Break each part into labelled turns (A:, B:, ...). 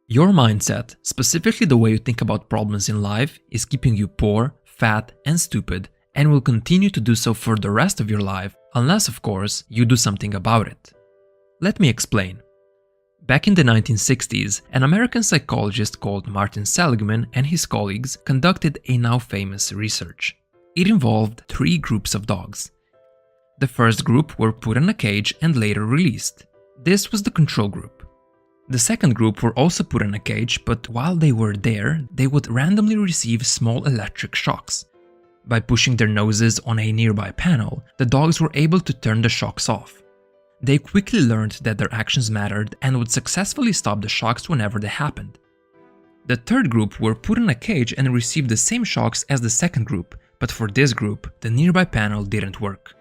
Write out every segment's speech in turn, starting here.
A: Your mindset, specifically the way you think about problems in life, is keeping you poor, fat, and stupid, and will continue to do so for the rest of your life, unless, of course, you do something about it. Let me explain. Back in the 1960s, an American psychologist called Martin Seligman and his colleagues conducted a now famous research. It involved 3 groups of dogs. The first group were put in a cage and later released. This was the control group. The second group were also put in a cage, but while they were there, they would randomly receive small electric shocks. By pushing their noses on a nearby panel, the dogs were able to turn the shocks off. They quickly learned that their actions mattered and would successfully stop the shocks whenever they happened. The third group were put in a cage and received the same shocks as the second group, but for this group, the nearby panel didn't work.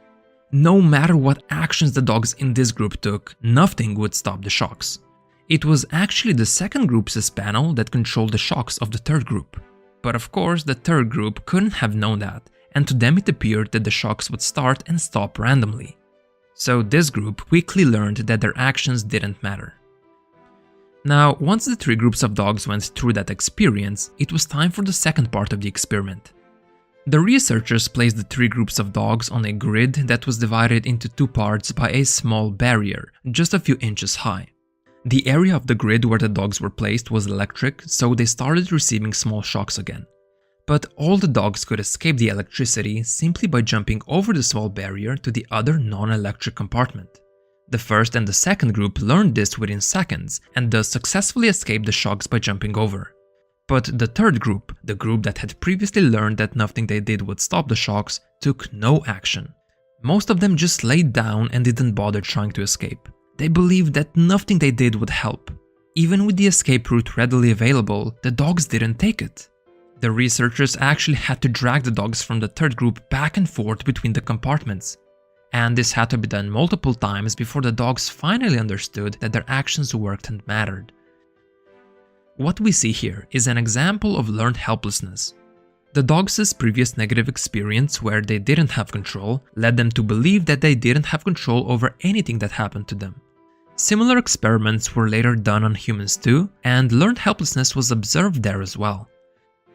A: No matter what actions the dogs in this group took, nothing would stop the shocks. It was actually the second group's panel that controlled the shocks of the third group. But of course, the third group couldn't have known that, and to them it appeared that the shocks would start and stop randomly. So this group quickly learned that their actions didn't matter. Now, once the 3 groups of dogs went through that experience, it was time for the second part of the experiment. The researchers placed the 3 groups of dogs on a grid that was divided into 2 parts by a small barrier, just a few inches high. The area of the grid where the dogs were placed was electric, so they started receiving small shocks again. But all the dogs could escape the electricity simply by jumping over the small barrier to the other non-electric compartment. The first and the second group learned this within seconds and thus successfully escaped the shocks by jumping over. But the third group, the group that had previously learned that nothing they did would stop the shocks, took no action. Most of them just laid down and didn't bother trying to escape. They believed that nothing they did would help. Even with the escape route readily available, the dogs didn't take it. The researchers actually had to drag the dogs from the third group back and forth between the compartments. And this had to be done multiple times before the dogs finally understood that their actions worked and mattered. What we see here is an example of learned helplessness. The dogs' previous negative experience where they didn't have control led them to believe that they didn't have control over anything that happened to them. Similar experiments were later done on humans too, and learned helplessness was observed there as well.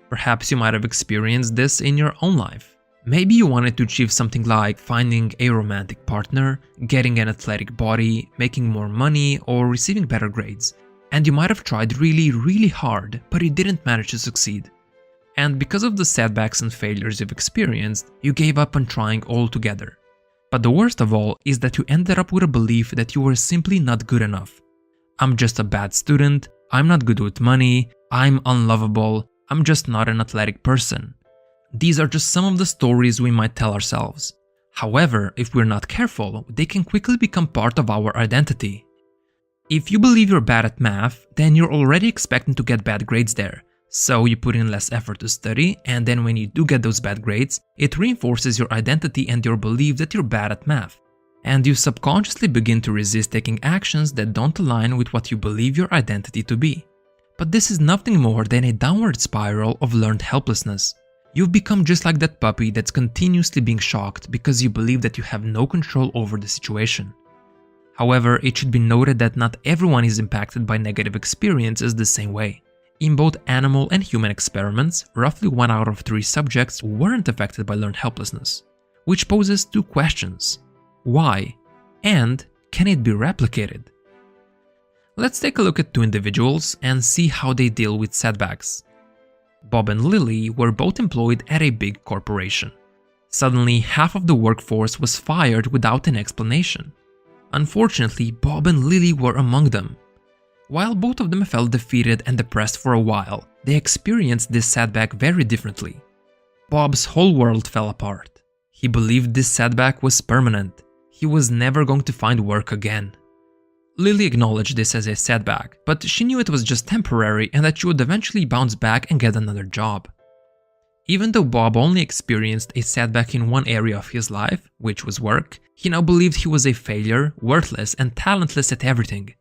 A: Perhaps you might have experienced this in your own life. Maybe you wanted to achieve something like finding a romantic partner, getting an athletic body, making more money, or receiving better grades. And you might have tried really hard, but you didn't manage to succeed. And because of the setbacks and failures you've experienced, you gave up on trying altogether. But the worst of all is that you ended up with a belief that you were simply not good enough. I'm just a bad student, I'm not good with money, I'm unlovable, I'm just not an athletic person. These are just some of the stories we might tell ourselves. However, if we're not careful, they can quickly become part of our identity. If you believe you're bad at math, then you're already expecting to get bad grades there. So you put in less effort to study, and then when you do get those bad grades, it reinforces your identity and your belief that you're bad at math. And you subconsciously begin to resist taking actions that don't align with what you believe your identity to be. But this is nothing more than a downward spiral of learned helplessness. You've become just like that puppy that's continuously being shocked because you believe that you have no control over the situation. However, it should be noted that not everyone is impacted by negative experiences the same way. In both animal and human experiments, roughly 1 out of 3 subjects weren't affected by learned helplessness, which poses 2 questions. Why? And can it be replicated? Let's take a look at 2 individuals and see how they deal with setbacks. Bob and Lily were both employed at a big corporation. Suddenly, half of the workforce was fired without an explanation. Unfortunately, Bob and Lily were among them. While both of them felt defeated and depressed for a while, they experienced this setback very differently. Bob's whole world fell apart. He believed this setback was permanent. He was never going to find work again. Lily acknowledged this as a setback, but she knew it was just temporary and that she would eventually bounce back and get another job. Even though Bob only experienced a setback in one area of his life, which was work, he now believed he was a failure, worthless, and talentless at everything.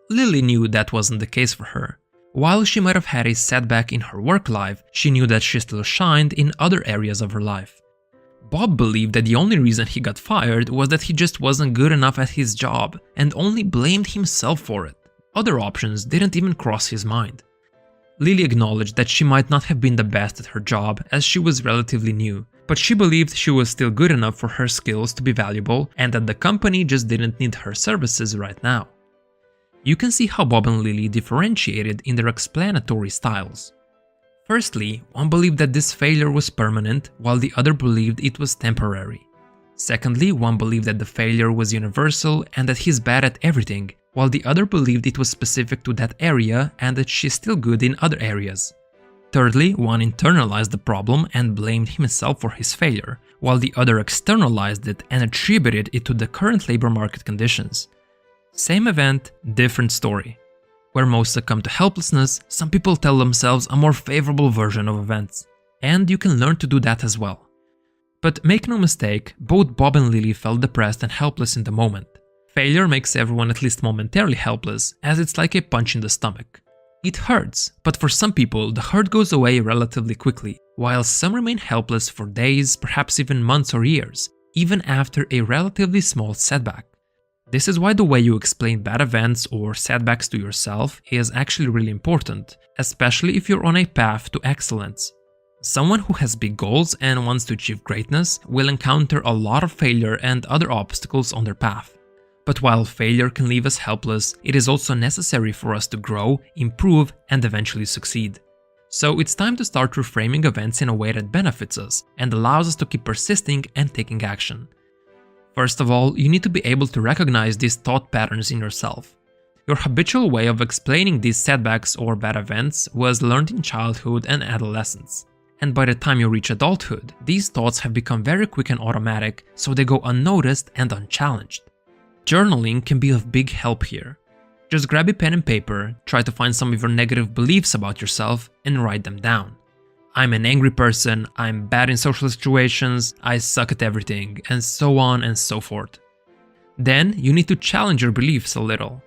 A: Lily knew that wasn't the case for her. While she might have had a setback in her work life, she knew that she still shined in other areas of her life. Bob believed that the only reason he got fired was that he just wasn't good enough at his job, and only blamed himself for it. Other options didn't even cross his mind. Lily acknowledged that she might not have been the best at her job as she was relatively new, but she believed she was still good enough for her skills to be valuable and that the company just didn't need her services right now. You can see how Bob and Lily differentiated in their explanatory styles. Firstly, one believed that this failure was permanent, while the other believed it was temporary. Secondly, one believed that the failure was universal and that he's bad at everything, while the other believed it was specific to that area and that she's still good in other areas. Thirdly, one internalized the problem and blamed himself for his failure, while the other externalized it and attributed it to the current labor market conditions. Same event, different story. Where most succumb to helplessness, some people tell themselves a more favorable version of events. And you can learn to do that as well. But make no mistake, both Bob and Lily felt depressed and helpless in the moment. Failure makes everyone at least momentarily helpless, as it's like a punch in the stomach. It hurts, but for some people the hurt goes away relatively quickly, while some remain helpless for days, perhaps even months or years, even after a relatively small setback. This is why the way you explain bad events or setbacks to yourself is actually really important, especially if you're on a path to excellence. Someone who has big goals and wants to achieve greatness will encounter a lot of failure and other obstacles on their path. But while failure can leave us helpless, it is also necessary for us to grow, improve, and eventually succeed. So it's time to start reframing events in a way that benefits us and allows us to keep persisting and taking action. First of all, you need to be able to recognize these thought patterns in yourself. Your habitual way of explaining these setbacks or bad events was learned in childhood and adolescence. And by the time you reach adulthood, these thoughts have become very quick and automatic, so they go unnoticed and unchallenged. Journaling can be of big help here. Just grab a pen and paper, try to find some of your negative beliefs about yourself, and write them down. I'm an angry person, I'm bad in social situations, I suck at everything, and so on and so forth. Then you need to challenge your beliefs a little.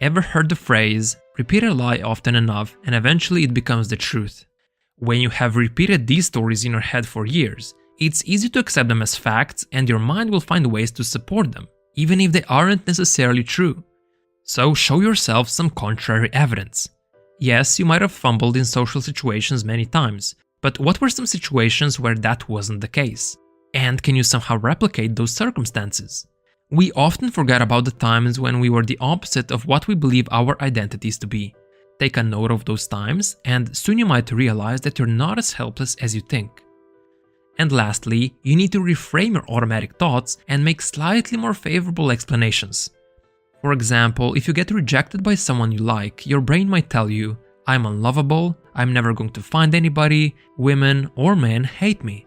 A: Ever heard the phrase, repeat a lie often enough and eventually it becomes the truth? When you have repeated these stories in your head for years, it's easy to accept them as facts and your mind will find ways to support them, even if they aren't necessarily true. So show yourself some contrary evidence. Yes, you might have fumbled in social situations many times, but what were some situations where that wasn't the case? And can you somehow replicate those circumstances? We often forget about the times when we were the opposite of what we believe our identities to be. Take a note of those times, and soon you might realize that you're not as helpless as you think. And lastly, you need to reframe your automatic thoughts and make slightly more favorable explanations. For example, if you get rejected by someone you like, your brain might tell you, I'm unlovable, I'm never going to find anybody, women or men hate me.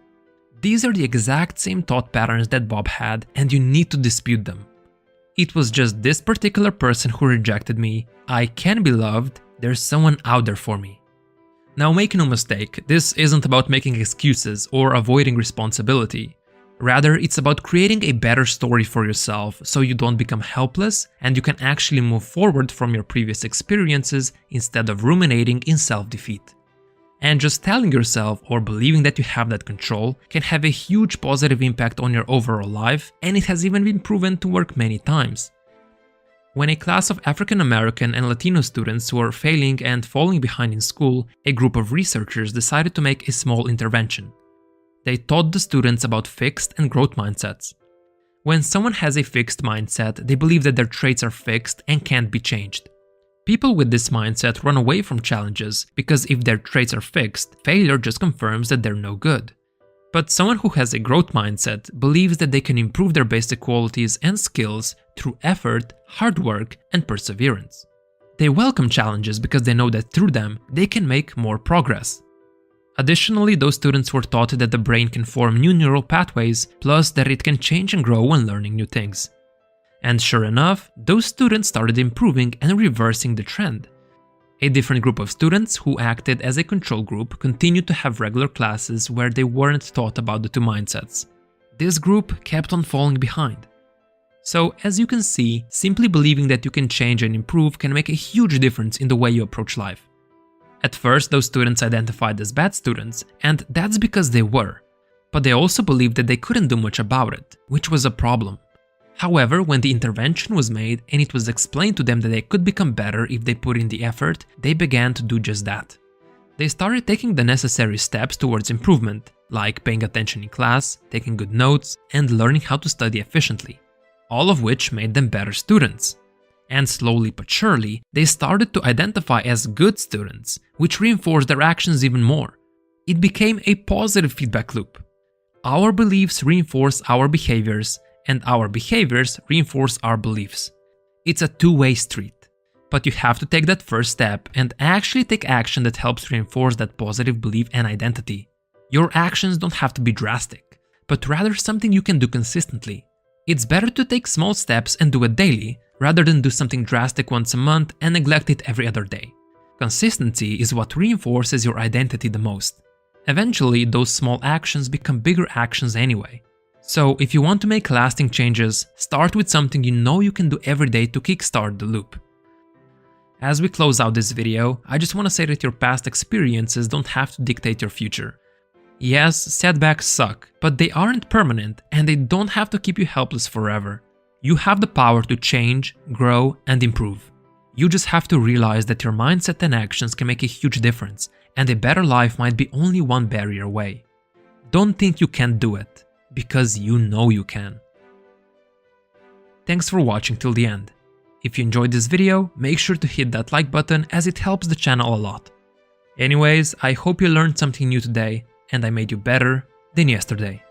A: These are the exact same thought patterns that Bob had, and you need to dispute them. It was just this particular person who rejected me, I can be loved, there's someone out there for me. Now make no mistake, this isn't about making excuses or avoiding responsibility. Rather, it's about creating a better story for yourself so you don't become helpless and you can actually move forward from your previous experiences instead of ruminating in self-defeat. And just telling yourself or believing that you have that control can have a huge positive impact on your overall life, and it has even been proven to work many times. When a class of African American and Latino students were failing and falling behind in school, a group of researchers decided to make a small intervention. They taught the students about fixed and growth mindsets. When someone has a fixed mindset, they believe that their traits are fixed and can't be changed. People with this mindset run away from challenges because if their traits are fixed, failure just confirms that they're no good. But someone who has a growth mindset believes that they can improve their basic qualities and skills through effort, hard work, and perseverance. They welcome challenges because they know that through them, they can make more progress. Additionally, those students were taught that the brain can form new neural pathways, plus that it can change and grow when learning new things. And sure enough, those students started improving and reversing the trend. A different group of students who acted as a control group continued to have regular classes where they weren't taught about the two mindsets. This group kept on falling behind. So, as you can see, simply believing that you can change and improve can make a huge difference in the way you approach life. At first, those students identified as bad students, and that's because they were. But they also believed that they couldn't do much about it, which was a problem. However, when the intervention was made and it was explained to them that they could become better if they put in the effort, they began to do just that. They started taking the necessary steps towards improvement, like paying attention in class, taking good notes, and learning how to study efficiently, all of which made them better students. And slowly but surely, they started to identify as good students, which reinforced their actions even more. It became a positive feedback loop. Our beliefs reinforce our behaviors, and our behaviors reinforce our beliefs. It's a two-way street. But you have to take that first step and actually take action that helps reinforce that positive belief and identity. Your actions don't have to be drastic, but rather something you can do consistently. It's better to take small steps and do it daily, rather than do something drastic once a month and neglect it every other day. Consistency is what reinforces your identity the most. Eventually, those small actions become bigger actions anyway. So, if you want to make lasting changes, start with something you know you can do every day to kickstart the loop. As we close out this video, I just want to say that your past experiences don't have to dictate your future. Yes, setbacks suck, but they aren't permanent and they don't have to keep you helpless forever. You have the power to change, grow, and improve. You just have to realize that your mindset and actions can make a huge difference, and a better life might be only one barrier away. Don't think you can't do it, because you know you can. Thanks for watching till the end. If you enjoyed this video, make sure to hit that like button as it helps the channel a lot. Anyways, I hope you learned something new today, and I made you better than yesterday.